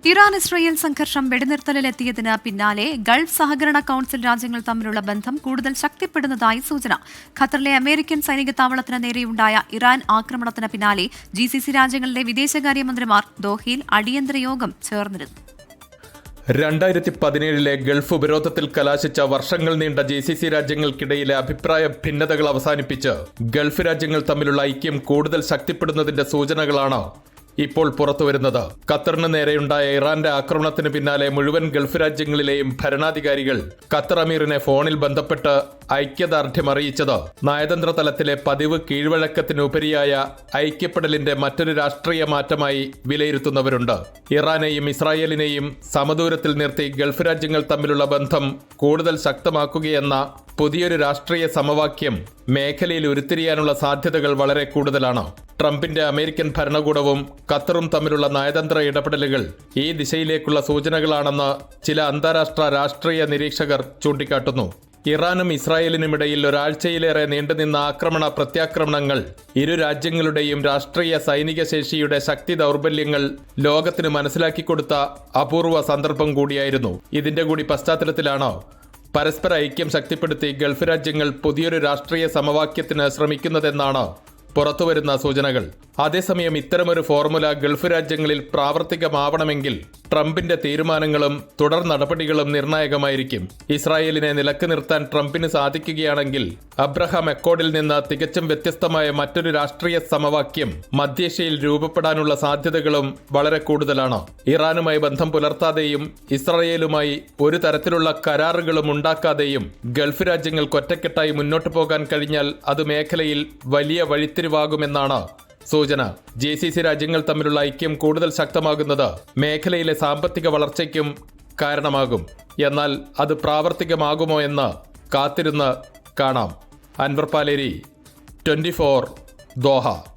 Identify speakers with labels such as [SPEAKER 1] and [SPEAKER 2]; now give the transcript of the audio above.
[SPEAKER 1] Iran Israel സംഘർഷം വെടിനിർത്തലിലെത്തിയതിന് പിന്നാലെ Gulf സഹകരണ കൌൺസിൽ രാജ്യങ്ങൾ തമ്മിലുള്ള ബന്ധം കൂടുതൽ ശക്തിപ്പെടുന്നതായി സൂചന. ഖത്തറിലെ അമേരിക്കൻ സൈനിക താവളത്തിന് നേരെയുണ്ടായ ഇറാൻ ആക്രമണത്തിന് പിന്നാലെ GCC രാജ്യങ്ങളിലെ വിദേശകാര്യമന്ത്രിമാർ ദോഹയിൽ അടിയന്തര യോഗം ചേർന്നിരുന്നു.
[SPEAKER 2] 2017 ഗൾഫ് ഉപരോധത്തിൽ കലാശിച്ച വർഷങ്ങൾ നീണ്ട GCC രാജ്യങ്ങൾക്കിടയിലെ അഭിപ്രായ ഭിന്നതകൾ അവസാനിപ്പിച്ച് ഗൾഫ് രാജ്യങ്ങൾ തമ്മിലുള്ള ഐക്യം കൂടുതൽ ശക്തിപ്പെടുന്നതിന്റെ സൂചനകളാണ് ഇപ്പോൾ പുറത്തുവരുന്നത്. ഖത്തറിന് നേരെയുണ്ടായ ഇറാന്റെ ആക്രമണത്തിന് പിന്നാലെ മുഴുവൻ ഗൾഫ് രാജ്യങ്ങളിലെയും ഭരണാധികാരികൾ ഖത്തർ അമീറിനെ ഫോണിൽ ബന്ധപ്പെട്ട് ഐക്യദാർഢ്യം അറിയിച്ചത് നയതന്ത്ര തലത്തിലെ പതിവ് കീഴ്വഴക്കത്തിനുപരിയായ ഐക്യപ്പെടലിന്റെ മറ്റൊരു രാഷ്ട്രീയ മാറ്റമായി വിലയിരുത്തുന്നവരുണ്ട്. ഇറാനെയും ഇസ്രായേലിനെയും സമദൂരത്തിൽ നിർത്തി ഗൾഫ് രാജ്യങ്ങൾ തമ്മിലുള്ള ബന്ധം കൂടുതൽ ശക്തമാക്കുകയെന്ന പുതിയൊരു രാഷ്ട്രീയ സമവാക്യം മേഖലയിൽ ഉരുത്തിരിയാനുള്ള സാധ്യതകൾ വളരെ കൂടുതലാണ്. ട്രംപിന്റെ അമേരിക്കൻ ഭരണകൂടവും ഖത്തറും തമ്മിലുള്ള നയതന്ത്ര ഇടപെടലുകൾ ഈ ദിശയിലേക്കുള്ള സൂചനകളാണെന്ന് ചില അന്താരാഷ്ട്ര രാഷ്ട്രീയ നിരീക്ഷകർ ചൂണ്ടിക്കാട്ടുന്നു. ഇറാനും ഇസ്രായേലിനുമിടയിൽ ഒരാഴ്ചയിലേറെ നീണ്ടുനിന്ന ആക്രമണ പ്രത്യാക്രമണങ്ങൾ ഇരു രാജ്യങ്ങളുടെയും രാഷ്ട്രീയ സൈനിക ശേഷിയുടെ ശക്തി ദൗർബല്യങ്ങൾ ലോകത്തിന് മനസ്സിലാക്കിക്കൊടുത്ത അപൂർവ സന്ദർഭം കൂടിയായിരുന്നു. ഇതിന്റെ കൂടി പശ്ചാത്തലത്തിലാണ് പരസ്പര ഐക്യം ശക്തിപ്പെടുത്തി ഗൾഫ് രാജ്യങ്ങൾ പുതിയൊരു രാഷ്ട്രീയ സമവാക്യത്തിന് ശ്രമിക്കുന്നതെന്നാണ് പുറത്തുവരുന്ന സൂചനകൾ. അതേസമയം ഇത്തരമൊരു ഫോർമുല ഗൾഫ് രാജ്യങ്ങളിൽ പ്രാവർത്തികമാവണമെങ്കിൽ ട്രംപിന്റെ തീരുമാനങ്ങളും തുടർ നടപടികളും നിർണായകമായിരിക്കും. ഇസ്രായേലിനെ നിലക്ക് നിർത്താൻ ട്രംപിന് സാധിക്കുകയാണെങ്കിൽ അബ്രഹാം അക്കോർഡിൽ നിന്ന് തികച്ചും വ്യത്യസ്തമായ മറ്റൊരു രാഷ്ട്രീയ സമവാക്യം മധ്യേഷ്യയിൽ രൂപപ്പെടാനുള്ള സാധ്യതകളും വളരെ കൂടുതലാണ്. ഇറാനുമായി ബന്ധം പുലർത്താതെയും ഇസ്രായേലുമായി ഒരു തരത്തിലുള്ള കരാറുകളും ഉണ്ടാക്കാതെയും ഗൾഫ് രാജ്യങ്ങൾക്ക് ഒറ്റക്കെട്ടായി മുന്നോട്ടു പോകാൻ കഴിഞ്ഞാൽ അത് മേഖലയിൽ വലിയ വഴിത്തിരിവാകുമെന്നാണ് സൂചന. GCC രാജ്യങ്ങൾ തമ്മിലുള്ള ഐക്യം കൂടുതൽ ശക്തമാകുന്നത് മേഖലയിലെ സാമ്പത്തിക വളർച്ചയ്ക്കും കാരണമാകും. എന്നാൽ അത് പ്രാവർത്തികമാകുമോ എന്ന് കാത്തിരുന്ന് കാണാം. അൻവർ പാലേരി, 24 ദോഹ.